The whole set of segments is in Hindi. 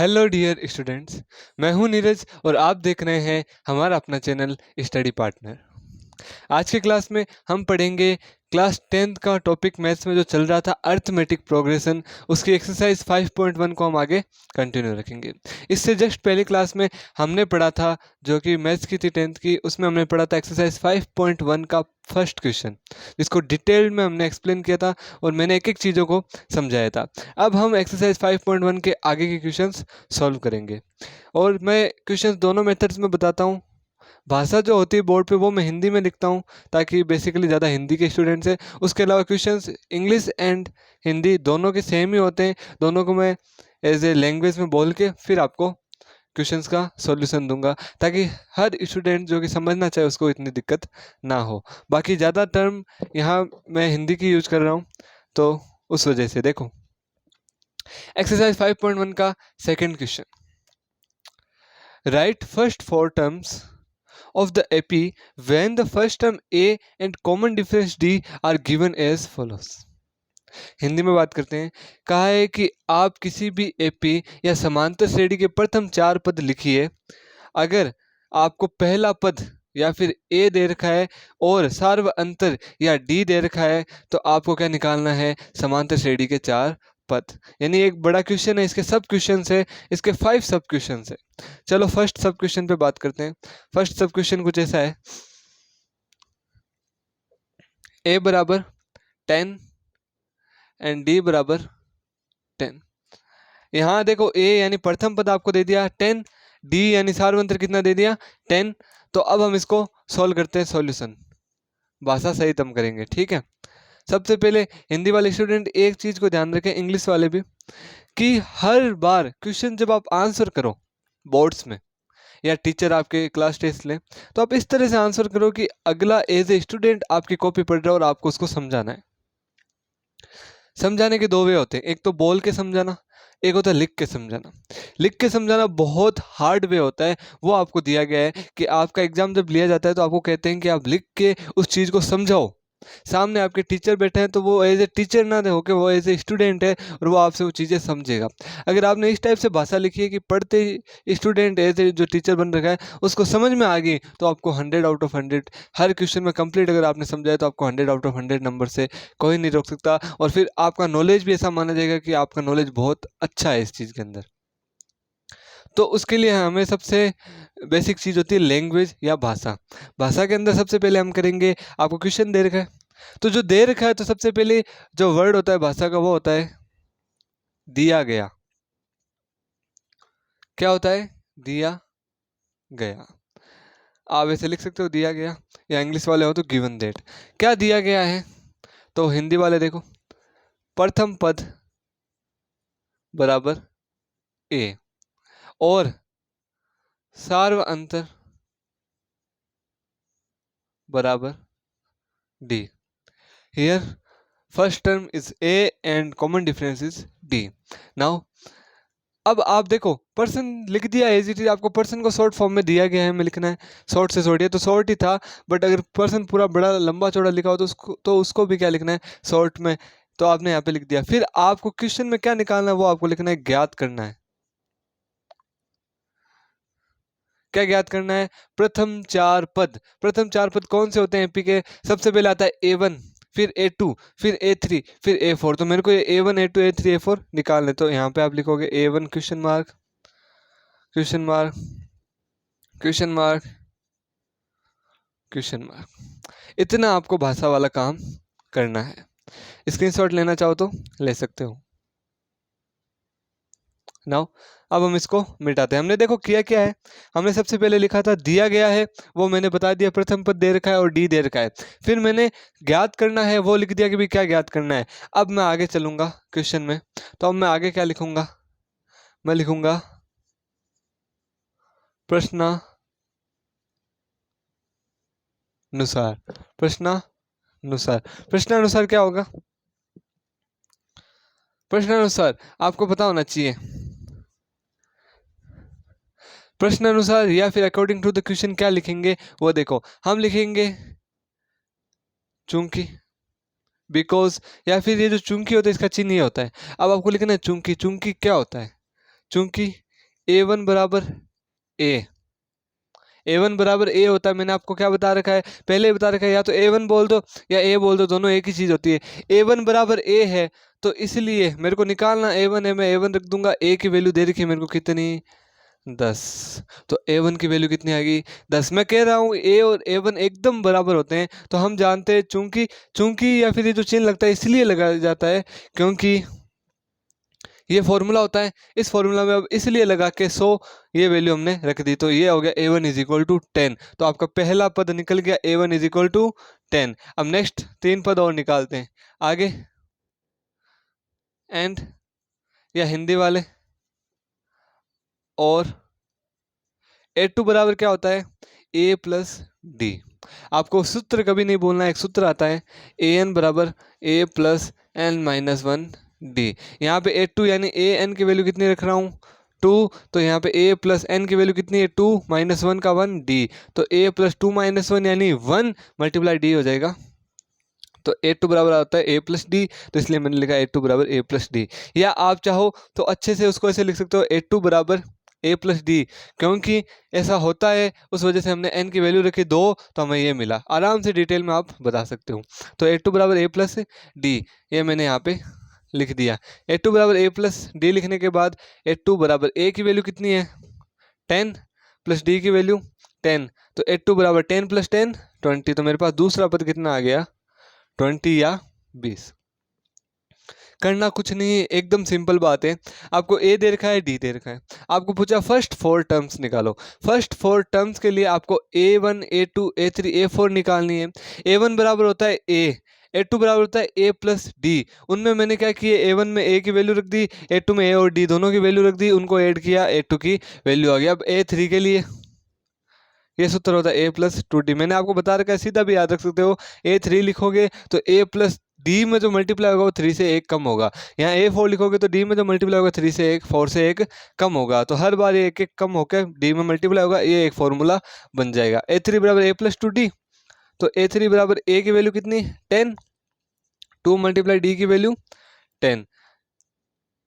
Hello dear students. मैं हूं नीरज और आप देख रहे हैं हमारा अपना चैनल स्टडी पार्टनर। आज के क्लास में हम पढ़ेंगे क्लास 10th का टॉपिक मैथ्स में जो चल रहा था अर्थमेटिक प्रोग्रेशन, उसकी एक्सरसाइज 5.1 को हम आगे कंटिन्यू रखेंगे। इससे जस्ट पहली क्लास में हमने पढ़ा था, जो कि मैथ्स की थी 10th की, उसमें हमने पढ़ा था एक्सरसाइज 5.1 का फर्स्ट क्वेश्चन, जिसको डिटेल्ड में हमने एक्सप्लेन किया था और मैंने एक एक चीज़ों को समझाया था। अब हम एक्सरसाइज 5.1 के आगे के क्वेश्चंस सॉल्व करेंगे और मैं क्वेश्चंस दोनों मेथड्स में बताता हूँ। भाषा जो होती है बोर्ड पे वो मैं हिंदी में लिखता हूँ, ताकि बेसिकली ज़्यादा हिंदी के स्टूडेंट्स हैं। उसके अलावा क्वेश्चंस इंग्लिश एंड हिंदी दोनों के सेम ही होते हैं, दोनों को मैं एज ए लैंग्वेज में बोल के फिर आपको क्वेश्चंस का सॉल्यूशन दूंगा, ताकि हर स्टूडेंट जो कि समझना चाहे उसको इतनी दिक्कत ना हो। बाकी ज़्यादा टर्म यहाँ मैं हिंदी की यूज कर रहा हूँ, तो उस वजह से देखो एक्सरसाइज 5.1 का second question. Right first four terms of the AP when the first term A and common difference D are given as follows। Hindi में बात करते हैं। कहा है कि आप किसी भी एपी या समांतर श्रेणी के प्रथम चार पद लिखिए। अगर आपको पहला पद या फिर ए दे रखा है और सार्व अंतर या डी दे रखा है, तो आपको क्या निकालना है? समांतर श्रेणी के चार पद। यानी एक बड़ा क्वेश्चन है, इसके सब क्वेश्चन है, इसके 5 सब क्वेश्चन है। चलो फर्स्ट सब क्वेश्चन पे बात करते हैं। फर्स्ट सब क्वेश्चन कुछ ऐसा है, ए बराबर 10 एंड डी बराबर 10। यहाँ देखो ए यानी प्रथम पद आपको दे दिया 10, डी यानी सार्वंतर कितना दे दिया 10। तो अब हम इसको सॉल्व करते हैं, सॉल्यूशन भाषा सहित हम करेंगे, ठीक है। सबसे पहले हिंदी वाले स्टूडेंट एक चीज को ध्यान रखें, इंग्लिश वाले भी, कि हर बार क्वेश्चन जब आप आंसर करो बोर्ड्स में या टीचर आपके क्लास टेस्ट लें, तो आप इस तरह से आंसर करो कि अगला एज ए स्टूडेंट आपकी कॉपी पढ़ रहा है और आपको उसको समझाना है। समझाने के दो वे होते हैं, एक तो बोल के समझाना, एक होता है लिख के समझाना। लिख के समझाना बहुत हार्ड वे होता है, वो आपको दिया गया है कि आपका एग्जाम जब लिया जाता है तो आपको कहते हैं कि आप लिख के उस चीज़ को समझाओ। सामने आपके टीचर बैठे हैं तो वो एज ए टीचर ना होके वो एज ए स्टूडेंट है और वो आपसे वो चीज़ें समझेगा। अगर आपने इस टाइप से भाषा लिखी है कि पढ़ते ही स्टूडेंट एज ए जो टीचर बन रखा है उसको समझ में आ गई, तो आपको 100 आउट ऑफ 100 हर क्वेश्चन में कंप्लीट अगर आपने समझाया तो आपको 100 आउट ऑफ 100 नंबर से कोई नहीं रोक सकता। और फिर आपका नॉलेज भी ऐसा माना जाएगा कि आपका नॉलेज बहुत अच्छा है इस चीज़ के अंदर। तो उसके लिए हमें सबसे बेसिक चीज़ होती है लैंग्वेज या भाषा। भाषा के अंदर सबसे पहले हम करेंगे, आपको क्वेश्चन दे रखा है, तो जो दे रखा है तो सबसे पहले जो वर्ड होता है भाषा का वो होता है दिया गया। क्या होता है? दिया गया। आप ऐसे लिख सकते हो दिया गया, या इंग्लिश वाले हो तो गिवन दैट। क्या दिया गया है? तो हिंदी वाले देखो, प्रथम पद बराबर ए और सार्व अंतर बराबर D. Here first term is A and common difference is D. Now अब आप देखो पर्सन लिख दिया एज इट इज, आपको पर्सन को शॉर्ट फॉर्म में दिया गया है, में लिखना है शॉर्ट से शॉर्ट, ये तो शॉर्ट ही था, बट अगर पर्सन पूरा बड़ा लंबा चौड़ा लिखा हो तो उसको भी क्या लिखना है? शॉर्ट में। तो आपने यहाँ पे लिख दिया। फिर आपको क्वेश्चन में क्या निकालना है वो आपको लिखना है, ज्ञात करना है। क्या ज्ञात करना है? प्रथम चार पद। प्रथम चार पद कौन से होते हैं एपी के? सबसे पहले आता है A1, फिर A2, फिर A3, फिर A4। तो मेरे को ये A1 A2 A3 A4 निकालने, तो यहाँ पे आप लिखोगे A1 question mark question mark question mark question mark. इतना आपको भाषा वाला काम करना है। स्क्रीनशॉट लेना चाहो तो ले सकते हो। नाउ अब हम इसको मिटाते हैं। हमने देखो किया क्या है, हमने सबसे पहले लिखा था दिया गया है, वो मैंने बता दिया प्रथम पद दे रखा है और डी दे रखा है। फिर मैंने ज्ञात करना है वो लिख दिया कि भाई क्या ज्ञात करना है। अब मैं आगे चलूंगा क्वेश्चन में, तो अब मैं आगे क्या लिखूंगा? मैं लिखूंगा प्रश्नानुसार। प्रश्नानुसार प्रश्नानुसार क्या होगा? प्रश्नानुसार आपको पता होना चाहिए। प्रश्न अनुसार या फिर अकॉर्डिंग टू द क्वेश्चन क्या लिखेंगे वो देखो, हम लिखेंगे चूंकि, बिकॉज, या फिर ये जो चूंकि होता है इसका चिन्ह ये होता है। अब आपको लिखना है चूंकि। चूंकि क्या होता है? चूंकि A1 बराबर A1 बराबर A होता है। मैंने आपको क्या बता रखा है, पहले ही बता रखा है, या तो A1 बोल दो या A बोल दो, दोनों एक ही चीज होती है। A1 बराबर A है तो इसलिए मेरे को निकालना A1 है, मैं A1 रख दूंगा। A की वैल्यू दे रखी है मेरे को कितनी, 10। तो A1 की वैल्यू कितनी आएगी, 10। मैं कह रहा हूँ A और A1 एकदम बराबर होते हैं, तो हम जानते हैं चूंकि चूंकि या फिर ये जो चिन्ह लगता है इसलिए लगाया जाता है क्योंकि ये फॉर्मूला होता है। इस फॉर्मूला में अब इसलिए लगा के 100 ये वैल्यू हमने रख दी, तो ये हो गया A1 इज इक्वल टू 10। तो आपका पहला पद निकल गया A1 इज इक्वल टू 10। अब नेक्स्ट 3 पद और निकालते हैं आगे। एंड या हिंदी वाले, और A2 बराबर क्या होता है, A प्लस डी। आपको सूत्र कभी नहीं बोलना, एक सूत्र आता है AN बराबर A plus n minus 1 d. यहाँ पे A2 यानी AN की वैल्यू कितनी रख रहा हूँ, 2। तो यहाँ पे A प्लस एन की वैल्यू कितनी है, 2 माइनस 1 का 1 डी। तो A प्लस 2 माइनस 1 यानी 1 मल्टीप्लाई डी हो जाएगा। तो A2 बराबर आता है A प्लस डी, तो इसलिए मैंने लिखा A2 बराबर A प्लस डी। या आप चाहो तो अच्छे से उसको ऐसे लिख सकते हो A2 बराबर A प्लस डी, क्योंकि ऐसा होता है उस वजह से हमने n की वैल्यू रखी 2, तो हमें ये मिला। आराम से डिटेल में आप बता सकते हो। तो A2 बराबर A प्लस डी ये मैंने यहाँ पे लिख दिया। A2 बराबर A प्लस डी लिखने के बाद A2 बराबर A की वैल्यू कितनी है, 10 प्लस डी की वैल्यू 10। तो A2 बराबर 10 प्लस 10 20। तो मेरे पास दूसरा पद कितना आ गया, 20 या 20। करना कुछ नहीं है, एकदम सिंपल बात है। आपको A दे रखा है, D दे रखा है, आपको पूछा फर्स्ट 4 टर्म्स निकालो। फर्स्ट 4 टर्म्स के लिए आपको A1 A2 A3 A4 निकालनी है। A1 बराबर होता है A, A2 बराबर होता है A प्लस डी। उनमें मैंने क्या किया, A1 में A की वैल्यू रख दी, A2 में A और D दोनों की वैल्यू रख दी, उनको ऐड किया, A2 की वैल्यू आ गई। अब A3 के लिए ये सूत्र होता है A प्लस 2D। मैंने आपको बता रखा है, सीधा भी याद रख सकते हो। A3 लिखोगे तो A प्लस डी में जो मल्टीप्लाई होगा वो 3 से 1 कम होगा। यहाँ A4 लिखोगे तो D में जो मल्टीप्लाई होगा 3 से 1 4 से 1 कम होगा। तो हर बार ये एक एक कम होकर D में मल्टीप्लाई होगा, ये एक फॉर्मूला बन जाएगा। A3 बराबर A प्लस 2D। तो A3 बराबर A की वैल्यू कितनी, 10, 2 मल्टीप्लाई D की वैल्यू 10,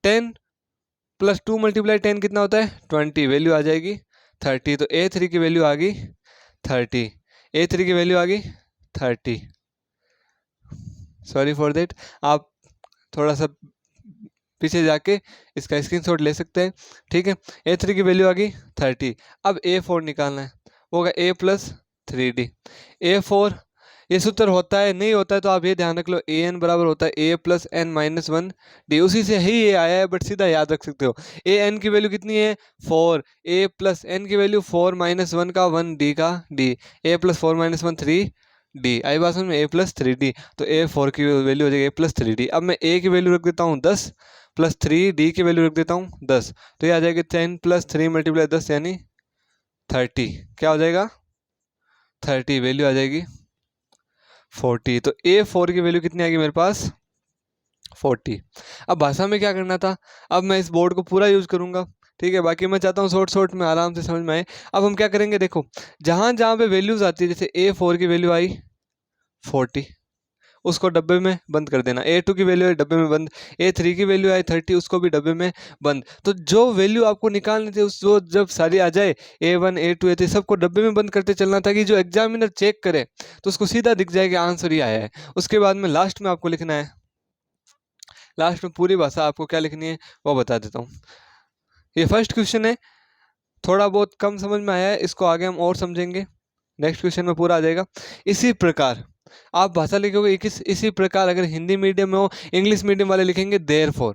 10 प्लस 2 मल्टीप्लाई 10 कितना होता है, 20, वैल्यू आ जाएगी 30। तो A3 की वैल्यू आ गई 30, A3 की वैल्यू आ गई 30। सॉरी फॉर देट, आप थोड़ा सा पीछे जाके इसका स्क्रीनशॉट ले सकते हैं, ठीक है। A3 की वैल्यू आ गई 30। अब A4 निकालना है, वो होगा A प्लस 3D। A4 ये सूत्र होता है, नहीं होता है तो आप ये ध्यान रख लो, AN बराबर होता है A plus n minus 1 d. उसी से ही ये आया है, बट सीधा याद रख सकते हो। AN की वैल्यू कितनी है, 4, A प्लस एन की वैल्यू 4 माइनस 1 का 1 डी का d, A plus 4 minus 1 3 d. आई बात में A प्लस 3D। तो A4 की वैल्यू हो जाएगी A प्लस 3D। अब मैं A की वैल्यू रख देता हूँ 10 प्लस 3D की वैल्यू रख देता हूँ 10। तो ये आ जाएगी 10 प्लस 3 मल्टीप्लाई 10 यानी 30। क्या हो जाएगा, 30, वैल्यू आ जाएगी 40। तो A4 की वैल्यू कितनी आएगी मेरे पास, 40। अब भाषा में क्या करना था, अब मैं इस बोर्ड को पूरा यूज करूंगा, ठीक है। बाकी मैं चाहता हूँ शॉर्ट में आराम से समझ में आए। अब हम क्या करेंगे, देखो जहां जहां पे वैल्यूज आती है, जैसे A4 की वैल्यू आई 40, उसको डब्बे में बंद कर देना। A2 की वैल्यू है डब्बे में बंद, A3 की वैल्यू आई 30, उसको भी डब्बे में बंद। तो जो वैल्यू आपको निकालनी थी उस वो जब सारी आ जाए, A1 A2 A3 सबको डब्बे में बंद करते चलना, ताकि जो एग्जामिनर चेक करे तो उसको सीधा दिख जाए कि आंसर ही आया है। उसके बाद में लास्ट में आपको लिखना है, लास्ट में पूरी भाषा आपको क्या लिखनी है वो बता देता हूँ। ये फर्स्ट क्वेश्चन है, थोड़ा बहुत कम समझ में आया है, इसको आगे हम और समझेंगे, नेक्स्ट क्वेश्चन में पूरा आ जाएगा। इसी प्रकार आप भाषा लिखोगे, इसी प्रकार अगर हिंदी मीडियम में हो, इंग्लिश मीडियम वाले लिखेंगे देयरफॉर,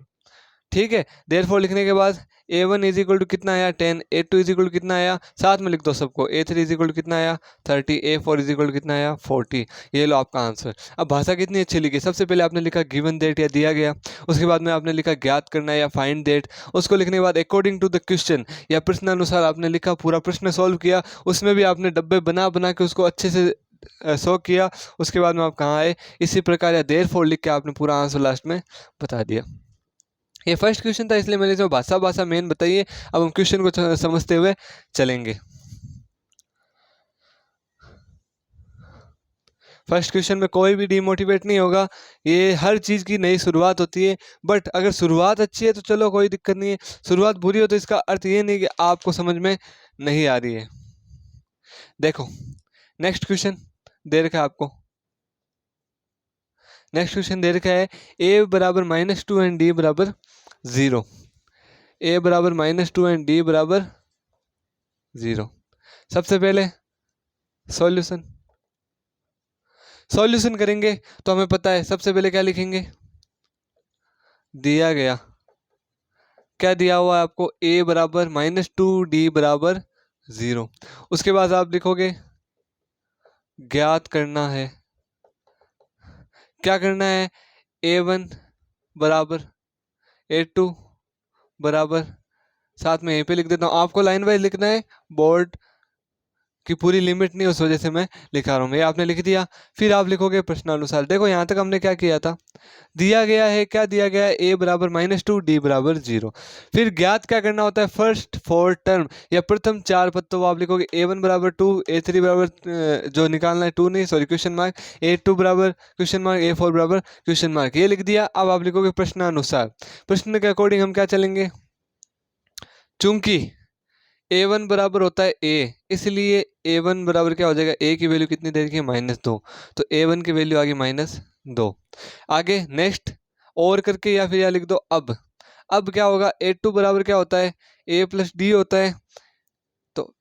ठीक है। देयरफॉर लिखने के बाद A1 इज इक्वल टू कितना आया 10, A2 इज इक्वल टू कितना आया, साथ में लिख दो सबको, A3 इज इक्वल टू कितना आया 30, A4 इज इक्वल टू कितना आया 40। ये लो आपका आंसर। अब भाषा कितनी अच्छी लिखी, सबसे पहले आपने लिखा गिवन डेट या दिया गया, उसके बाद में आपने लिखा ज्ञात करना या फाइंड डेट, उसको लिखने के बाद अकॉर्डिंग टू द क्वेश्चन या प्रश्न अनुसार आपने लिखा, पूरा प्रश्न सॉल्व किया, उसमें भी आपने डब्बे बना बना के उसको अच्छे से सो किया। उसके बाद में आप कहाँ आए, इसी प्रकार या देयरफॉर लिख के आपने पूरा आंसर लास्ट में बता दिया। ये फर्स्ट क्वेश्चन था, इसलिए मैंने जो भाषा मेन बताइए। अब हम क्वेश्चन को समझते हुए चलेंगे। फर्स्ट क्वेश्चन में कोई भी डीमोटिवेट नहीं होगा, ये हर चीज़ की नई शुरुआत होती है। बट अगर शुरुआत अच्छी है तो चलो कोई दिक्कत नहीं है, शुरुआत बुरी हो तो इसका अर्थ ये नहीं कि आपको समझ में नहीं आ रही है। देखो नेक्स्ट क्वेश्चन दे रखा है आपको, नेक्स्ट क्वेश्चन दे रखा है a बराबर -2 एंड d बराबर 0। a बराबर -2 एंड d बराबर 0। सबसे पहले सॉल्यूशन, सॉल्यूशन करेंगे तो हमें पता है सबसे पहले क्या लिखेंगे, दिया गया, क्या दिया हुआ है आपको, a बराबर -2 d बराबर 0। उसके बाद आप लिखोगे ज्ञात करना है, क्या करना है, a1 बराबर a2 बराबर, साथ में यहीं पे लिख देता हूँ, आपको लाइन वाइज लिखना है, बोर्ड की पूरी लिमिट नहीं उस वजह से मैं लिखा रहा हूँ, ये आपने लिख दिया। फिर आप लिखोगे प्रश्नानुसार। देखो यहाँ तक हमने क्या किया था, दिया गया है, क्या दिया गया है, a बराबर -2 d बराबर 0। फिर ज्ञात क्या करना होता है, फर्स्ट 4 टर्म या प्रथम 4 पद, तो आप लिखोगे a1 बराबर 2, a3 बराबर जो निकालना है 2 नहीं सॉरी क्वेश्चन मार्क, a2 बराबर क्वेश्चन मार्क, a4 बराबर क्वेश्चन मार्क, ये लिख दिया। अब आप लिखोगे प्रश्नानुसार, प्रश्न के अकॉर्डिंग हम क्या चलेंगे, चूंकि a1 बराबर होता है a, इसलिए a1 बराबर क्या हो जाएगा, a की वैल्यू कितनी दे रखी है, -2, तो a1 की वैल्यू आ गई -2। आगे नेक्स्ट और करके या फिर या लिख दो अब क्या होगा, a2 बराबर क्या होता है, a प्लस डी होता है, तो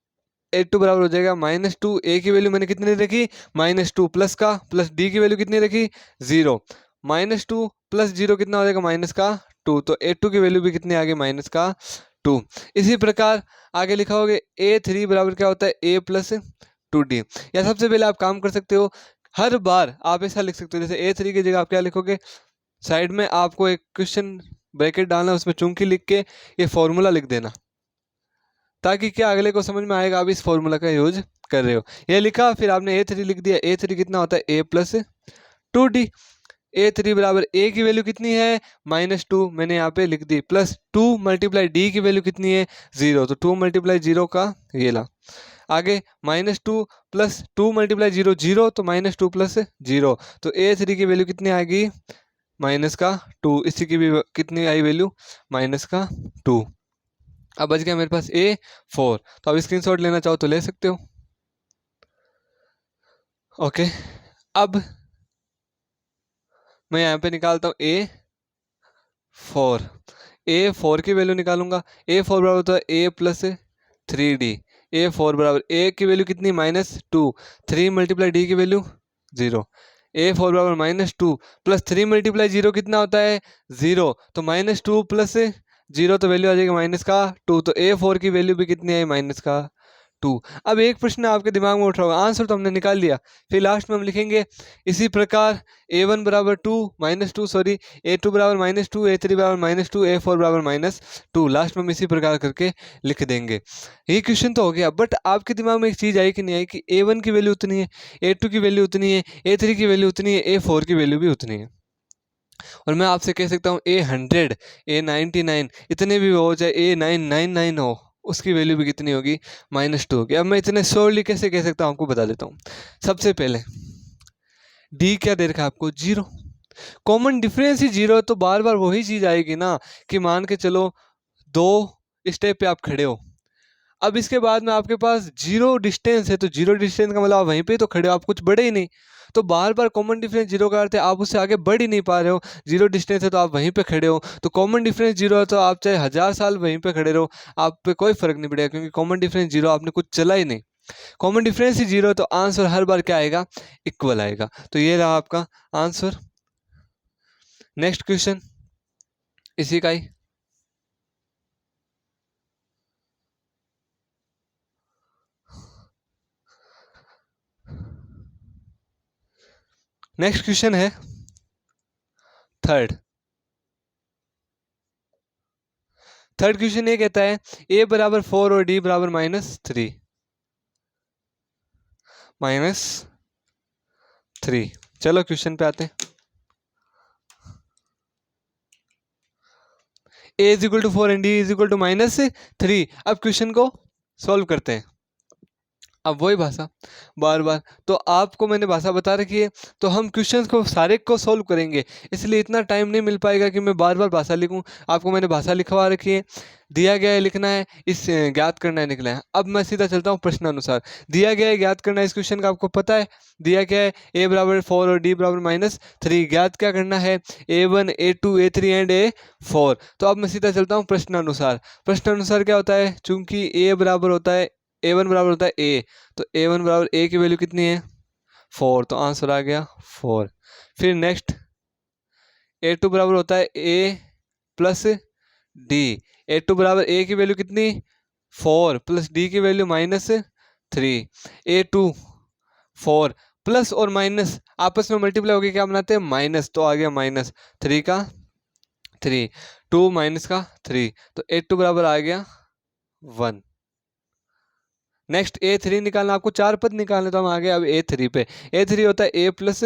a2 बराबर हो जाएगा -2, a की वैल्यू मैंने कितनी रखी, -2 प्लस का प्लस d की वैल्यू कितनी रखी 0, -2 प्लस 0 कितना हो जाएगा, -2, तो a2 की वैल्यू भी कितनी आ गई, -2। इसी प्रकार आगे लिखा होगा a3 बराबर क्या होता है, a प्लस 2d। या सबसे पहले आप काम कर सकते हो, हर बार आप ऐसा लिख सकते हो, जैसे a3 की जगह आप क्या लिखोगे, साइड में आपको एक क्वेश्चन ब्रैकेट डालना, उसमें चूंकि लिख के ये फॉर्मूला लिख देना, ताकि क्या अगले को समझ में आएगा आप इस फॉर्मूला का यूज कर रहे हो। ये लिखा, फिर आपने a3 लिख दिया, a3 कितना होता है a प्लस 2d। a3 बराबर a की वैल्यू कितनी है, -2, मैंने यहाँ पे लिख दी, प्लस 2 मल्टीप्लाई d की वैल्यू कितनी है 0, तो 2 मल्टीप्लाई 0 का ये ला, आगे -2 प्लस 2 मल्टीप्लाई 0 0, तो -2 प्लस 0, तो a3 की वैल्यू कितनी आएगी, -2, इसी की भी कितनी आई वैल्यू, -2। अब बच गया मेरे पास a4, तो अब स्क्रीनशॉट लेना चाहो तो ले सकते हो। ओके, अब मैं यहाँ पे निकालता हूँ a4 की वैल्यू निकालूंगा, a4 बराबर होता है a प्लस 3d, a4 बराबर a की वैल्यू कितनी, -2, 3 मल्टीप्लाई d की वैल्यू 0, a4 बराबर -2 प्लस 3 मल्टीप्लाई 0 कितना होता है 0, तो -2 प्लस 0, तो वैल्यू आ जाएगी -2, तो a4 की वैल्यू भी कितनी आई, -2। अब एक प्रश्न आपके दिमाग में उठ रहा होगा, आंसर तो हमने निकाल लिया, फिर लास्ट में हम लिखेंगे इसी प्रकार a1 बराबर 2 -2 सॉरी a2 बराबर -2, a3 बराबर -2, a4 बराबर -2, लास्ट में हम इसी प्रकार करके लिख देंगे। ये क्वेश्चन तो हो गया, बट आपके दिमाग में एक चीज़ आई कि नहीं आई, कि a1 की वैल्यू उतनी है, a2 की वैल्यू उतनी है, a3 की वैल्यू उतनी है, a4 की वैल्यू भी उतनी है, और मैं आपसे कह सकता हूँ a100 a99 इतने भी हो, चाहे a999 हो, उसकी वैल्यू भी कितनी होगी, -2 होगी। अब मैं इतने श्योरली कैसे कह सकता हूँ, आपको बता देता हूँ। सबसे पहले डी क्या दे रखा है आपको, 0, कॉमन डिफरेंस ही 0 है, तो बार बार वही चीज़ आएगी ना, कि मान के चलो 2 स्टेप पे आप खड़े हो, अब इसके बाद में आपके पास 0 डिस्टेंस है, तो 0 डिस्टेंस का मतलब आप वहीं पे तो खड़े हो, आप कुछ बढ़े ही नहीं, तो बार बार कॉमन डिफरेंस 0 का अर्थ है आप उससे आगे बढ़ ही नहीं पा रहे हो, 0 डिस्टेंस है तो आप वहीं पे खड़े हो, तो कॉमन डिफरेंस 0 है, तो आप चाहे 1000 साल वहीं पे खड़े रहो, आप पे कोई फर्क नहीं पड़ेगा, क्योंकि कॉमन डिफरेंस 0, आपने कुछ चला ही नहीं, कॉमन डिफरेंस ही 0, तो आंसर हर बार क्या आएगा, इक्वल आएगा। तो ये रहा आपका आंसर। नेक्स्ट क्वेश्चन इसी का ही, नेक्स्ट क्वेश्चन है थर्ड क्वेश्चन ये कहता है a बराबर 4 और d बराबर -3। चलो क्वेश्चन पे आते हैं। a is equal to 4 and d is equal to -3। अब क्वेश्चन को सॉल्व करते हैं। अब वही भाषा बार बार, तो आपको मैंने भाषा बता रखी है, तो हम क्वेश्चंस को सारे को सोल्व करेंगे, इसलिए इतना टाइम नहीं मिल पाएगा कि मैं बार बार भाषा लिखूं। आपको मैंने भाषा लिखवा रखी है, दिया गया है लिखना है, इस ज्ञात करना है निकला है। अब मैं सीधा चलता हूँ प्रश्नानुसार। दिया गया है ज्ञात करना है, इस क्वेश्चन का आपको पता है दिया क्या है, a बराबर 4 और d बराबर -3। ज्ञात क्या करना है, a1 a2 a3 and a4। तो अब मैं सीधा चलता हूँ प्रश्नानुसार। प्रश्नानुसार क्या होता है, चूंकि a बराबर होता है a1 बराबर होता है a, तो a1 बराबर a की वैल्यू कितनी है 4, तो आंसर आ गया 4। फिर नेक्स्ट a2 बराबर होता है a प्लस d, a2 बराबर a की वैल्यू कितनी 4 प्लस d की वैल्यू -3। a2 4 प्लस और माइनस आपस में मल्टीप्लाई होकर क्या बनाते हैं माइनस, तो आ गया -3 का 3, 2 माइनस का 3, तो a2 बराबर आ गया 1। नेक्स्ट a3 निकालना, आपको 4 पद निकालने, तो हम आ गए अब a3 पे। a3 होता है a plus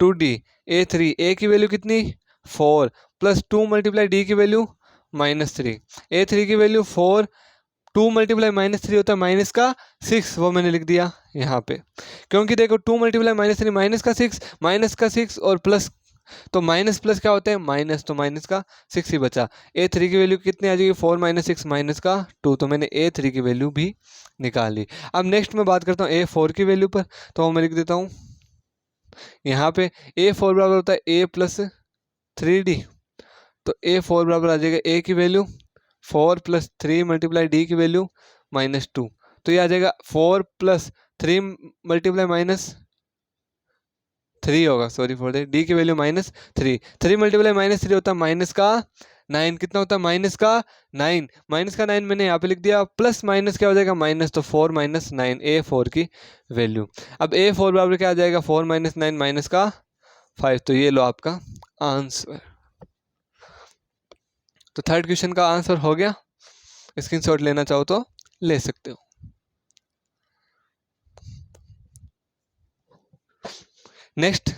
2d, a3 a की वैल्यू कितनी 4 प्लस 2 मल्टीप्लाई d की वैल्यू -3, a3 की वैल्यू 4, 2 मल्टीप्लाई -3 होता है माइनस का 6, वो मैंने लिख दिया यहाँ पे, क्योंकि देखो 2 मल्टीप्लाई -3 माइनस का 6 और प्लस, तो माइनस प्लस क्या होता है माइनस, तो माइनस का 6 ही बचा। a3 की वैल्यू कितनी आ जाएगी 4 - 6 -2, तो मैंने a3 की वैल्यू भी निकाल ली। अब नेक्स्ट मैं बात करता हूँ a4 की वैल्यू पर, तो मैं लिख देता हूँ यहाँ पे a4 बराबर होता है a प्लस 3d, तो a4 बराबर आ जाएगा a की वैल्यू 4 प्लस 3 मल्टीप्लाई d की वैल्यू -2, तो ये आ जाएगा 4 प्लस 3 मल्टीप्लाई -3 होगा, सॉरी फॉर दैट, d की वैल्यू -3, 3 मल्टीप्लाई -3 होता है माइनस का 9, कितना होता है माइनस का 9, माइनस का 9 मैंने यहाँ पे लिख दिया, प्लस माइनस क्या हो जाएगा माइनस, तो 4 - 9 a4 की वैल्यू। अब a4 बराबर क्या आ जाएगा 4 - 9 -5, तो ये लो आपका आंसर। तो थर्ड क्वेश्चन का आंसर हो गया, स्क्रीनशॉट लेना चाहो तो ले सकते हो। नेक्स्ट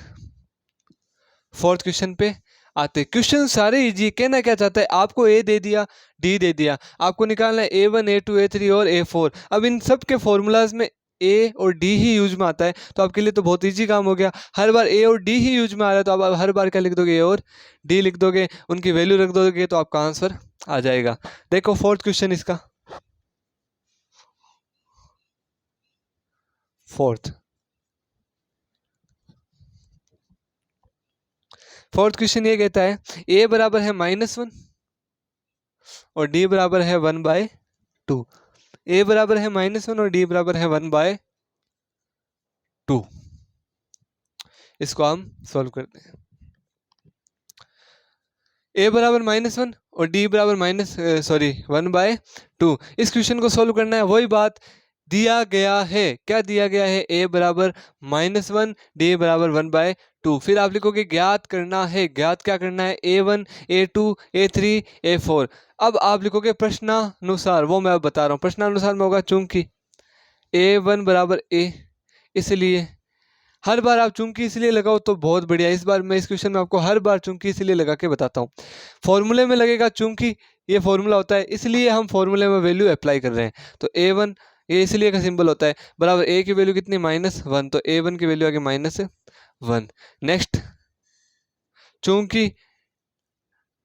फोर्थ क्वेश्चन पे आते। क्वेश्चन सारे इजी, कहना क्या चाहता है, आपको ए दे दिया डी दे दिया, आपको निकालना है a1 a2 a3 और a4। अब इन सब के फॉर्मूलाज में ए और डी ही यूज में आता है, तो आपके लिए तो बहुत इजी काम हो गया। हर बार ए और डी ही यूज में आ रहा है, तो आप हर बार क्या लिख दोगे, ए और डी लिख दोगे, उनकी वैल्यू रख दोगे, तो आपका आंसर आ जाएगा। देखो फोर्थ क्वेश्चन इसका, फोर्थ क्वेश्चन ये कहता है a बराबर है -1 और d बराबर है 1/2। a बराबर है -1 और d बराबर है 1/2। इसको हम सॉल्व करते हैं। a बराबर -1 और d बराबर 1/2। इस क्वेश्चन को सॉल्व करना है, वही बात दिया गया है, क्या दिया गया है, a बराबर -1 d बराबर 1/2। फिर आप लिखोगे ज्ञात करना है, ज्ञात क्या करना है, a1 a2 a3 a4। अब आप लिखोगे प्रश्नानुसार, वो मैं अब बता रहा हूँ। प्रश्नानुसार में होगा चूंकि a1 बराबर a, इसलिए हर बार आप चूंकि इसलिए लगाओ तो बहुत बढ़िया। इस बार मैं इस क्वेश्चन में आपको हर बार चूंकि इसलिए लगा के बताता हूँ। फॉर्मूले में लगेगा चूंकि ये फॉर्मूला होता है, इसलिए हम फॉर्मूले में वैल्यू अप्लाई कर रहे हैं। तो a1 ये इसलिए का सिंबल होता है, बराबर a की वैल्यू कितनी -1, तो a1 की वैल्यू आ गई -1। नेक्स्ट चूंकि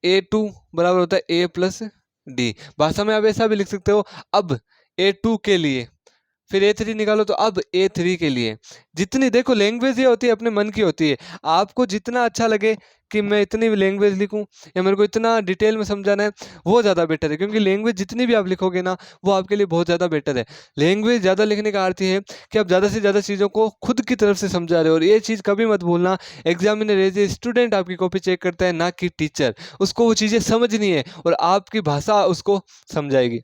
a2 बराबर होता है a प्लस डी, भाषा में आप ऐसा भी लिख सकते हो। अब a2 के लिए फिर a3 निकालो, तो अब a3 के लिए जितनी, देखो लैंग्वेज ये होती है अपने मन की होती है, आपको जितना अच्छा लगे कि मैं इतनी लैंग्वेज लिखूं या मेरे को इतना डिटेल में समझाना है, वो ज़्यादा बेटर है, क्योंकि लैंग्वेज जितनी भी आप लिखोगे ना वो आपके लिए बहुत ज़्यादा बेटर है। लैंग्वेज ज़्यादा लिखने का अर्थ है कि आप ज़्यादा से ज़्यादा चीज़ों को खुद की तरफ से समझा रहे हो। और ये चीज़ कभी मत भूलना, एग्जामिनर एज ए स्टूडेंट आपकी कॉपी चेक करता है, ना कि टीचर। उसको वो चीज़ें समझनी है और आपकी भाषा उसको समझाएगी।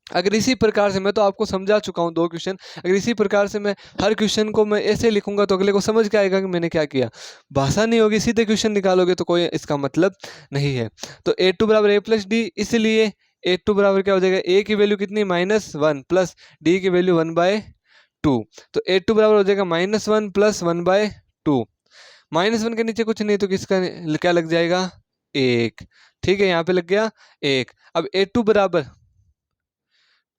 अगर इसी प्रकार से, मैं तो आपको समझा चुका हूँ 2 क्वेश्चन, अगर इसी प्रकार से मैं हर क्वेश्चन को मैं ऐसे लिखूंगा तो अगले को समझ के आएगा कि मैंने क्या किया। भाषा नहीं होगी, सीधे क्वेश्चन निकालोगे तो कोई इसका मतलब नहीं है। तो a2 बराबर a प्लस डी, इसलिए a2 बराबर क्या हो जाएगा, a की वैल्यू कितनी -1 प्लस d की वैल्यू 1/2, तो a2 बराबर हो जाएगा -1 प्लस 1/2। -1 के नीचे कुछ नहीं तो किसका क्या लग जाएगा 1, ठीक है, यहाँ पे लग गया 1। अब a2 बराबर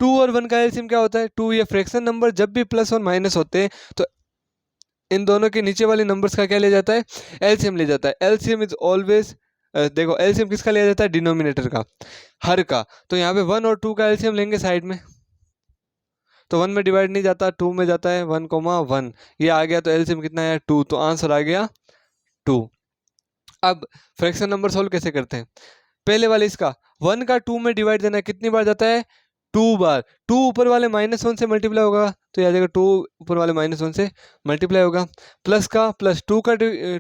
2 और 1 का एलसीएम क्या होता है? 2। ये फ्रैक्शन नंबर जब भी प्लस और माइनस होते हैं तो इन दोनों के नीचे वाले नंबर्स का क्या ले जाता है? एलसीएम ले जाता है। एलसीएम इज ऑलवेज, देखो एलसीएम किसका लिया जाता है? डिनोमिनेटर का, हर का। तो यहाँ पे 1 और 2 का एलसीएम लेंगे साइड में, तो 1 में डिवाइड नहीं जाता, 2 में जाता है, 1, 1 ये आ गया, तो एलसीएम कितना है? 2। तो आंसर आ गया 2। अब फ्रैक्शन नंबर सोल्व कैसे करते हैं? पहले वाले इसका 1 का 2 में डिवाइड देना है, कितनी बार जाता है? 2 बार। 2 ऊपर वाले -1 से मल्टीप्लाई होगा, तो आ जाएगा 2 ऊपर वाले -1 से मल्टीप्लाई होगा। प्लस का प्लस 2 का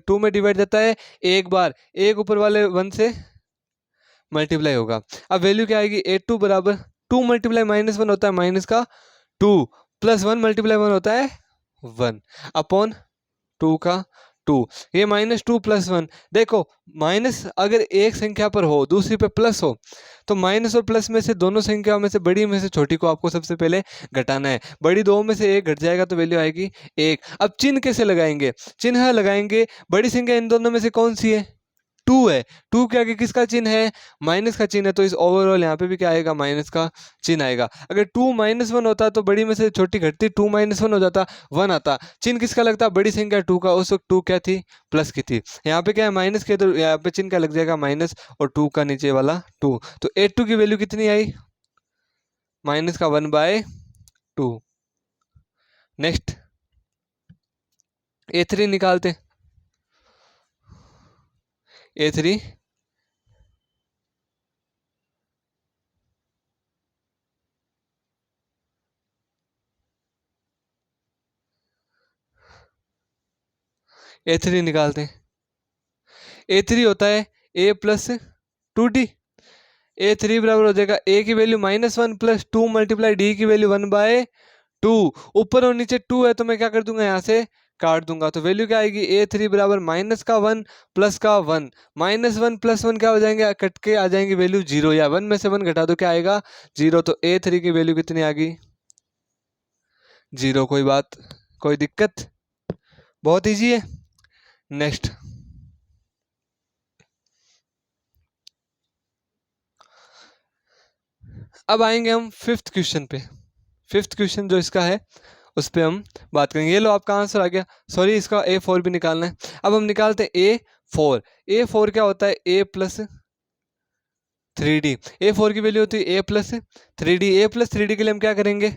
2 में डिवाइड जाता है एक बार, 1 ऊपर वाले 1 से मल्टीप्लाई होगा। अब वैल्यू क्या आएगी? 82 बराबर 2 मल्टीप्लाई -1 होता है माइनस का 2, प्लस 1 मल्टीप्लाई 1 होता है 1 अपॉन 2 का 2। ये -2 + 1, देखो माइनस अगर एक संख्या पर हो दूसरी पे प्लस हो तो माइनस और प्लस में से दोनों संख्याओं में से बड़ी में से छोटी को आपको सबसे पहले घटाना है। बड़ी 2 में से 1 घट जाएगा तो वैल्यू आएगी 1। अब चिन्ह कैसे लगाएंगे? चिन्ह लगाएंगे, बड़ी संख्या इन दोनों में से कौन सी है? 2 है। 2 के आगे किसका चिन्ह है? माइनस का चिन्ह है, तो इस ओवरऑल यहाँ पे भी क्या आएगा? माइनस का चिन्ह आएगा। अगर 2 -1 होता तो बड़ी में से छोटी घटती, 2 -1 हो जाता, 1 आता। चिन्ह किसका लगता? बड़ी संख्या 2 का। उस वक्त 2 क्या थी? प्लस की थी। यहाँ पे क्या है? माइनस के, तो यहाँ पे चिन्ह क्या लग जाएगा? माइनस, और 2 का नीचे वाला 2। तो 82 की वैल्यू कितनी आई? माइनस का 1/2। नेक्स्ट A3 निकालते। A3 A3 निकालते हैं। A3 होता है A + 2D। A3 बराबर हो जाएगा A की वैल्यू -1 + 2 × D की वैल्यू 1/2। ऊपर और नीचे 2 है तो मैं क्या कर दूंगा? यहाँ से काट दूंगा, तो वैल्यू क्या आएगी? A3 बराबर -1 + का 1, -1 + 1 क्या हो जाएंगे? कट के आ जाएंगे वैल्यू 0, या 1 में से 1 घटा दो क्या आएगा? 0। तो A3 की वैल्यू कितनी आ गई? 0। कोई बात, कोई दिक्कत? बहुत ईजी है। नेक्स्ट अब आएंगे हम 5th क्वेश्चन पे। 5th क्वेश्चन जो इसका है उस पर हम बात करेंगे। ये लो आपका आंसर आ गया। सॉरी, इसका A4 भी निकालना है। अब हम निकालते हैं A4। A4 क्या होता है? A + 3D। A4 की वैल्यू होती है A + 3D। A + 3D के लिए हम क्या करेंगे?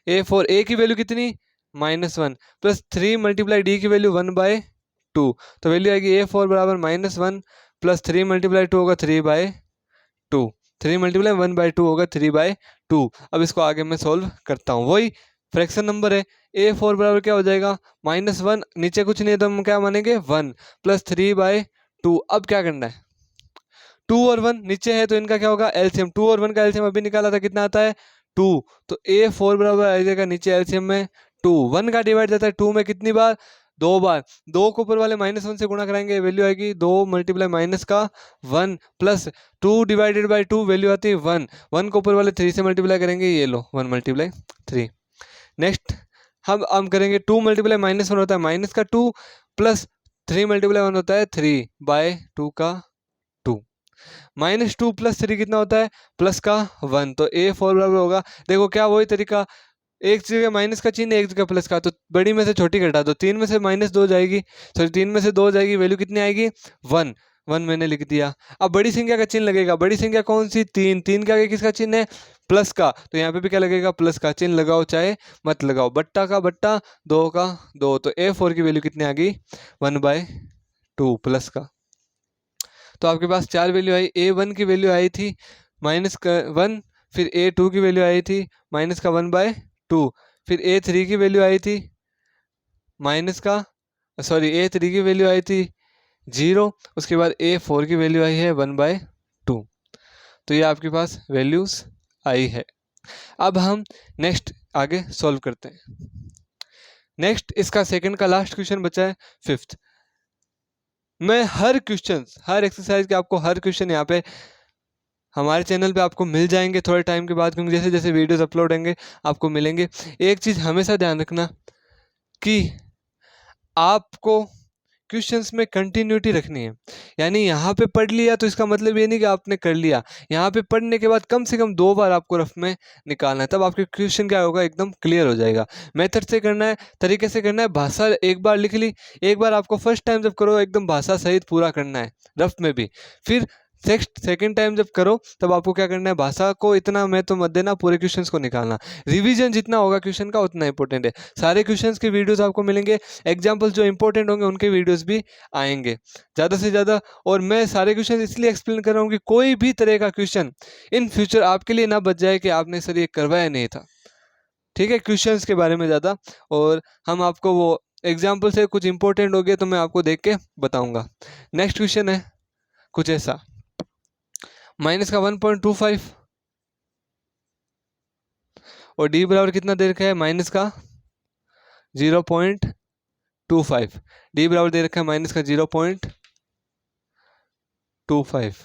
A4 A की वैल्यू कितनी? -1 + 3 × D की वैल्यू 1/2। तो वैल्यू आएगी A4 बराबर -1 + 3 × 2 होगा 3/2। 3 × 1/2 होगा 3/2। अब इसको आगे मैं सोल्व करता हूँ। वही फ्रैक्शन नंबर है। A4 बराबर क्या हो जाएगा? -1, नीचे कुछ नहीं है तो हम क्या मानेंगे? 1 + 3/2। अब क्या करना है? 2 और 1 नीचे है तो इनका क्या होगा? एलसीएम। 2 और 1 का एलसीएम अभी निकाला था, कितना आता है? 2। तो A4 बराबर आ जाएगा नीचे एलसीएम में 2। 1 का डिवाइड जाता है 2 में कितनी बार? 2 बार। 2 को ऊपर वाले -1 से गुणा कराएंगे, वैल्यू आएगी 2 × माइनस का 1 प्लस 2 / 2 वैल्यू आती है 1। 1 को ऊपर वाले 3 से मल्टीप्लाई करेंगे, ये लो 1 × 3। नेक्स्ट हम करेंगे 2 × -1 होता है माइनस का 2 प्लस 3 × 1 होता है 3/2 का 2। -2 + 3 कितना होता है? प्लस का 1। तो A4 बराबर होगा, देखो क्या वही तरीका, एक जगह माइनस का चिन्ह एक जगह प्लस का, तो बड़ी में से छोटी घटा दो। 3 में से -2 जाएगी, सॉरी 3 में से 2 जाएगी, वैल्यू कितनी आएगी? 1। 1 मैंने लिख दिया। अब बड़ी संख्या का चिन्ह लगेगा। बड़ी संख्या कौन सी? 3। 3 के आगे किसका चिन्ह है? प्लस का, तो यहाँ पे भी क्या लगेगा? प्लस का चिन्ह लगाओ चाहे मत लगाओ। बट्टा का बट्टा, 2 का 2। तो A4 की वैल्यू कितनी आ गई? 1/2 प्लस का। तो आपके पास 4 वैल्यू आई। A1 की वैल्यू आई थी -1, फिर A2 की वैल्यू आई थी -1/2, फिर A3 की वैल्यू आई थी A3 की वैल्यू आई थी 0, उसके बाद A4 की वैल्यू आई है 1/2। तो ये आपके पास वैल्यूज आई है। अब हम नेक्स्ट आगे सॉल्व करते हैं। नेक्स्ट इसका सेकंड का लास्ट क्वेश्चन बचा है 5th। मैं हर क्वेश्चन, हर एक्सरसाइज के आपको हर क्वेश्चन यहाँ पे हमारे चैनल पे आपको मिल जाएंगे थोड़े टाइम के बाद, क्योंकि जैसे जैसे वीडियोस अपलोड होंगे आपको मिलेंगे। एक चीज़ हमेशा ध्यान रखना कि आपको क्वेश्चंस में कंटिन्यूटी रखनी है। यानी यहाँ पे पढ़ लिया तो इसका मतलब ये नहीं कि आपने कर लिया, यहाँ पे पढ़ने के बाद कम से कम 2 बार आपको रफ में निकालना है, तब आपके क्वेश्चन क्या होगा, एकदम क्लियर हो जाएगा। मेथड से करना है, तरीके से करना है। भाषा एक बार लिख ली, एक बार आपको फर्स्ट टाइम जब करो एकदम भाषा सहित पूरा करना है रफ में भी। फिर सेकंड टाइम जब करो तब आपको क्या करना है, भाषा को इतना मैं तो मत देना, पूरे क्वेश्चंस को निकालना। रिवीजन जितना होगा क्वेश्चन का उतना इंपॉर्टेंट है। सारे क्वेश्चंस के वीडियोस आपको मिलेंगे, एग्जाम्पल जो इंपॉर्टेंट होंगे उनके वीडियोस भी आएंगे ज़्यादा से ज़्यादा। और मैं सारे क्वेश्चन इसलिए एक्सप्लेन कर रहा हूँ कि कोई भी तरह का क्वेश्चन इन फ्यूचर आपके लिए ना बच जाए कि आपने सर ये करवाया नहीं था। ठीक है, क्वेश्चंस के बारे में ज़्यादा, और हम आपको वो एग्जाम्पल से कुछ इंपॉर्टेंट हो गए तो मैं आपको देख के बताऊंगा। नेक्स्ट क्वेश्चन है कुछ ऐसा, माइनस का 1.25 और डी बराबर कितना दे रखा है, माइनस का 0.25। डी बराबर दे रखा है माइनस का 0.25।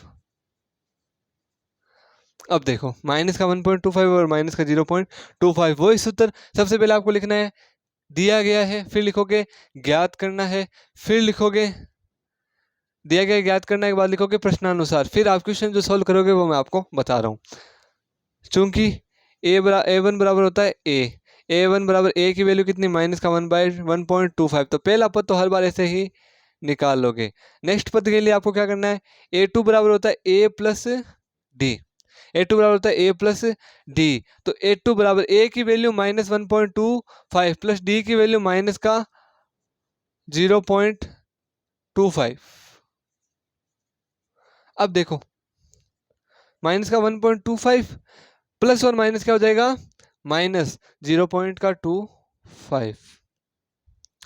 अब देखो माइनस का 1.25 और माइनस का 0.25, वही सूत्र सबसे पहले आपको लिखना है, दिया गया है, फिर लिखोगे ज्ञात करना है, फिर लिखोगे दिया गया ज्ञात करने के बाद लिखोगे प्रश्नानुसार, फिर आप क्वेश्चन जो सॉल्व करोगे वो मैं आपको बता रहा हूँ। चूंकि a1 बराबर होता है a1 बराबर a की वैल्यू कितनी, माइनस का 1/1.25, तो पहला पद तो हर बार ऐसे ही निकाल लोगे। नेक्स्ट पद के लिए आपको क्या करना है, a2 बराबर होता है a प्लस डी, a2 बराबर होता है a प्लस डी, तो a2 बराबर a की वैल्यू -1.25 प्लस डी की वैल्यू माइनस का 0.25। अब देखो माइनस का 1.25 प्लस और माइनस क्या हो जाएगा, -0.25।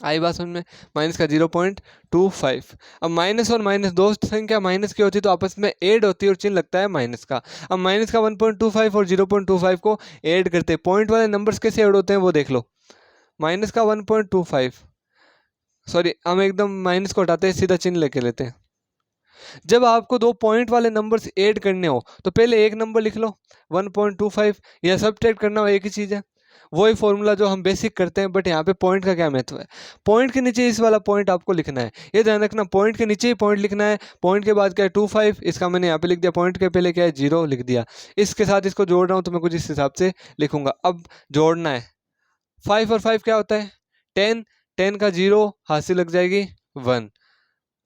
आई बात समझ में, माइनस का 0.25। अब माइनस और माइनस दो संख्या माइनस की होती है तो आपस में ऐड होती है और चिन्ह लगता है माइनस का। अब माइनस का 1.25 और 0.25 को ऐड करते हैं, पॉइंट वाले नंबर्स कैसे ऐड होते हैं वो देख लो। माइनस का 1.25, सॉरी हम एकदम माइनस को हटाते हैं, सीधा चिन्ह लेके लेते हैं। जब आपको दो पॉइंट वाले नंबर्स ऐड करने हो तो पहले एक नंबर लिख लो 1.25, या सब्ट्रैक्ट करना हो एक ही चीज़ है, वही फॉर्मूला जो हम बेसिक करते हैं, बट यहाँ पे पॉइंट का क्या महत्व है, पॉइंट के नीचे इस वाला पॉइंट आपको लिखना है, ये ध्यान रखना, पॉइंट के नीचे ही पॉइंट लिखना है। पॉइंट के बाद क्या है 25, इसका मैंने यहाँ पे लिख दिया, पॉइंट के पहले क्या है 0 लिख दिया, इसके साथ इसको जोड़ रहा हूँ तो मैं कुछ इस हिसाब से लिखूंगा। अब जोड़ना है, 5 और 5 क्या होता है 10, 10 का 0 हाथ से लग जाएगी 1,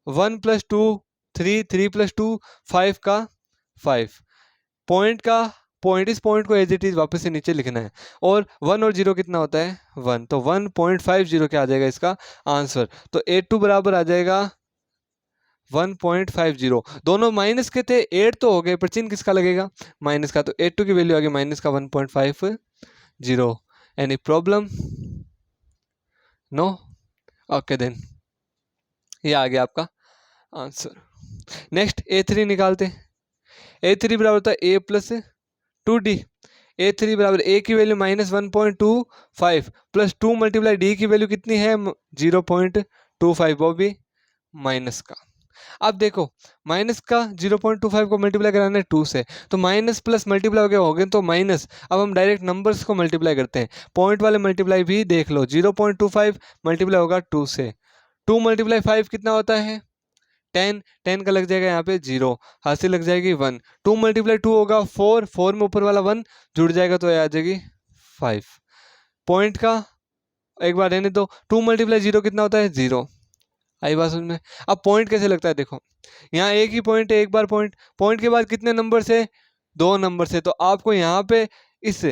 1 + 2 3, 3 + 2 5 का 5, पॉइंट का पॉइंट, इस पॉइंट को एज इट इज वापस से नीचे लिखना है, और 1 और 0 कितना होता है 1, तो 1.50 क्या आ जाएगा इसका आंसर, तो a2 बराबर आ जाएगा 1.50। दोनों माइनस के थे, 8 तो हो गए पर चिन्ह किसका लगेगा, माइनस का, तो a2 की वैल्यू आ गई माइनस का 1.50। Any problem, no, okay then ये आ गया आपका आंसर। नेक्स्ट a3 निकालते हैं, a3 बराबर होता है a + 2d, a3 बराबर a की वैल्यू -1.25 प्लस 2 × d की वैल्यू कितनी है 0.25, वो भी माइनस का। अब देखो माइनस का 0.25 को मल्टीप्लाई कराना है 2 से, तो माइनस प्लस मल्टीप्लाई हो गए तो माइनस, अब हम डायरेक्ट नंबर्स को मल्टीप्लाई करते हैं, पॉइंट वाले मल्टीप्लाई भी देख लो, 0.25 मल्टीप्लाई होगा 2 से, 2 × 5 कितना होता है 10, 10 का लग जाएगा यहाँ पे 0, हाथ से लग जाएगी 1, 2 × 2 होगा 4, 4 में ऊपर वाला 1 जुड़ जाएगा तो ये आ जाएगी 5। पॉइंट का एक बार रहने दो, 2 × 0 कितना होता है 0, आई बात समझ में। अब पॉइंट कैसे लगता है देखो, यहाँ एक ही पॉइंट है, एक बार पॉइंट, पॉइंट के बाद कितने नंबर से 2 नंबर से, तो आपको यहाँ पे इस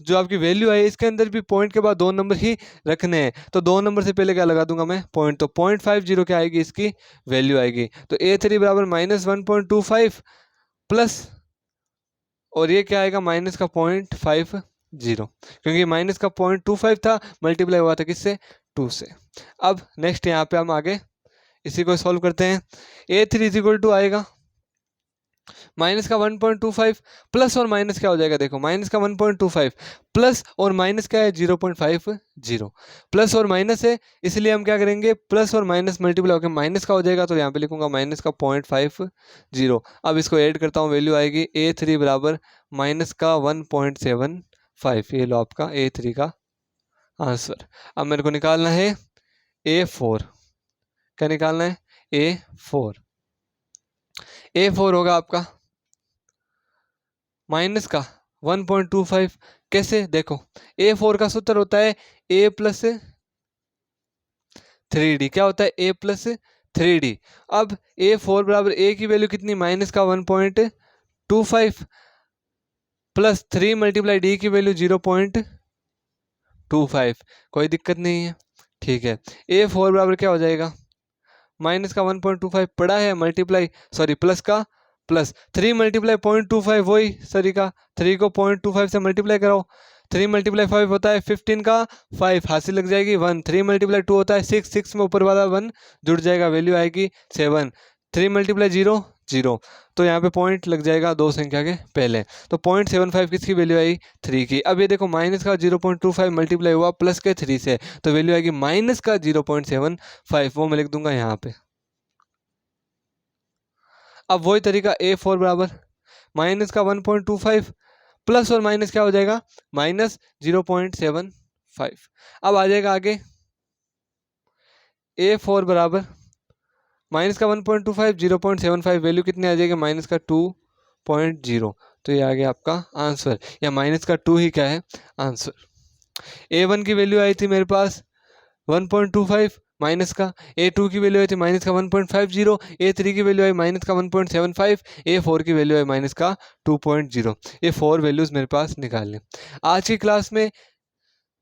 जो आपकी वैल्यू है इसके अंदर भी पॉइंट के बाद 2 नंबर ही रखने हैं, तो 2 नंबर से पहले क्या लगा दूंगा मैं पॉइंट, तो 0.50 क्या आएगी इसकी वैल्यू आएगी, तो a3 बराबर -1.25 प्लस, और ये क्या आएगा माइनस का 0.50, क्योंकि माइनस का 0.25 था, मल्टीप्लाई हुआ था किससे 2 से। अब नेक्स्ट यहाँ पे हम आगे इसी को सॉल्व करते हैं, a3 = आएगा माइनस का 1.25 प्लस और माइनस क्या हो जाएगा देखो, माइनस का 1.25 प्लस और माइनस क्या है 0.50, प्लस और माइनस है इसलिए हम क्या करेंगे, प्लस और माइनस मल्टीप्लाई होकर माइनस का हो जाएगा, तो यहाँ पे लिखूंगा माइनस का 0.50। अब इसको ऐड करता हूँ, वैल्यू आएगी a3 बराबर माइनस का 1.75, ये लो आपका a3 का आंसर। अब मेरे को निकालना है a4, क्या निकालना है, A4। A4 होगा आपका माइनस का 1.25। कैसे, देखो A4 का सूत्र होता है A प्लस 3D। क्या होता है, A प्लस 3D। अब A4 बराबर A की वैल्यू कितनी, माइनस का 1.25 प्लस 3 मल्टीप्लाई D की वैल्यू 0.25। कोई दिक्कत नहीं है, ठीक है। A4 बराबर क्या हो जाएगा, माइनस का 1.25 पड़ा है, मल्टीप्लाई सॉरी प्लस का प्लस 3 मल्टीप्लाई 0.25, वही तरीका, 3 को 0.25 से मल्टीप्लाई कराओ। 3 मल्टीप्लाई 5 होता है 15 का 5, हासिल लग जाएगी 1। 3 मल्टीप्लाई 2 होता है 6, 6 में ऊपर वाला 1 जुड़ जाएगा, वैल्यू आएगी 7। 3 मल्टीप्लाई 0 0, तो यहाँ पे पॉइंट लग जाएगा दो संख्या के पहले। तो 0.75 किसकी वैल्यू आई, 3 की। अब ये देखो माइनस का 0.25 मल्टीप्लाई हुआ प्लस के 3 से, तो वैल्यू आएगी माइनस का 0.75, वो मैं लिख दूंगा यहाँ पे। अब वही तरीका A4 बराबर माइनस का 1.25 प्लस और माइनस क्या हो जाएगा, माइनस 0.75। अब आ जाएगा आगे A4 बराबर माइनस का 1.25 0.75, वैल्यू कितनी आ जाएगी, माइनस का 2.0। तो ये आ गया आपका आंसर, या माइनस का 2 ही क्या है आंसर। A1 की वैल्यू आई थी मेरे पास 1.25 माइनस का, A2 की वैल्यू आई थी माइनस का 1.50, A3 की वैल्यू आई माइनस का 1.75, A4 की वैल्यू आई माइनस का 2.0। ये 4 वैल्यूज़ मेरे पास निकाल लें। आज की क्लास में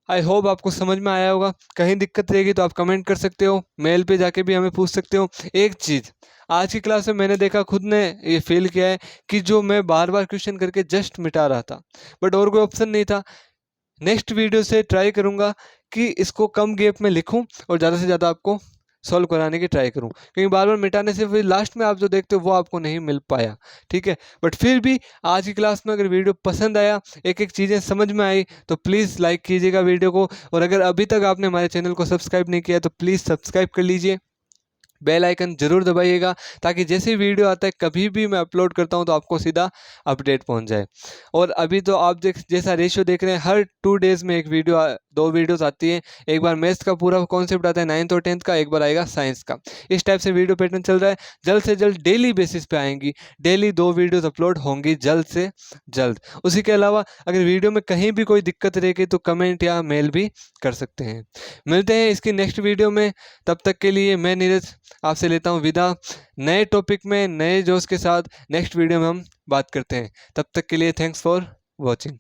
आई होप आपको समझ में आया होगा। कहीं दिक्कत रहेगी तो आप कमेंट कर सकते हो, मेल पे जाके भी हमें पूछ सकते हो। एक चीज़ आज की क्लास में मैंने देखा, खुद ने ये फील किया है कि जो मैं बार बार क्वेश्चन करके जस्ट मिटा रहा था, बट और कोई ऑप्शन नहीं था। नेक्स्ट वीडियो से ट्राई करूंगा कि इसको कम गैप में लिखूं और ज़्यादा से ज़्यादा आपको सॉल्व कराने की ट्राई करूं, क्योंकि बार बार मिटाने से फिर लास्ट में आप जो देखते हो वो आपको नहीं मिल पाया, ठीक है। बट फिर भी आज की क्लास में अगर वीडियो पसंद आया, एक एक चीज़ें समझ में आई, तो प्लीज़ लाइक कीजिएगा वीडियो को। और अगर अभी तक आपने हमारे चैनल को सब्सक्राइब नहीं किया तो प्लीज़ सब्सक्राइब कर लीजिए, बेल आइकन जरूर दबाइएगा, ताकि जैसे वीडियो आता है कभी भी मैं अपलोड करता हूं तो आपको सीधा अपडेट पहुंच जाए। और अभी तो आप जैसा रेशियो देख रहे हैं, हर 2 डेज़ में एक वीडियो 2 वीडियोस आती हैं। एक बार मैथ्स का पूरा कॉन्सेप्ट आता है 9th और 10th का, एक बार आएगा साइंस का। इस टाइप से वीडियो पैटर्न चल रहा है। जल्द से जल्द डेली बेसिस पे आएंगी, डेली 2 वीडियोज़ अपलोड होंगी जल्द से जल्द। उसी के अलावा अगर वीडियो में कहीं भी कोई दिक्कत रहेगी तो कमेंट या मेल भी कर सकते हैं। मिलते हैं इसकी नेक्स्ट वीडियो में, तब तक के लिए मैं नीरज आपसे लेता हूं विदा। नए टॉपिक में नए जोश के साथ नेक्स्ट वीडियो में हम बात करते हैं। तब तक के लिए थैंक्स फॉर वॉचिंग।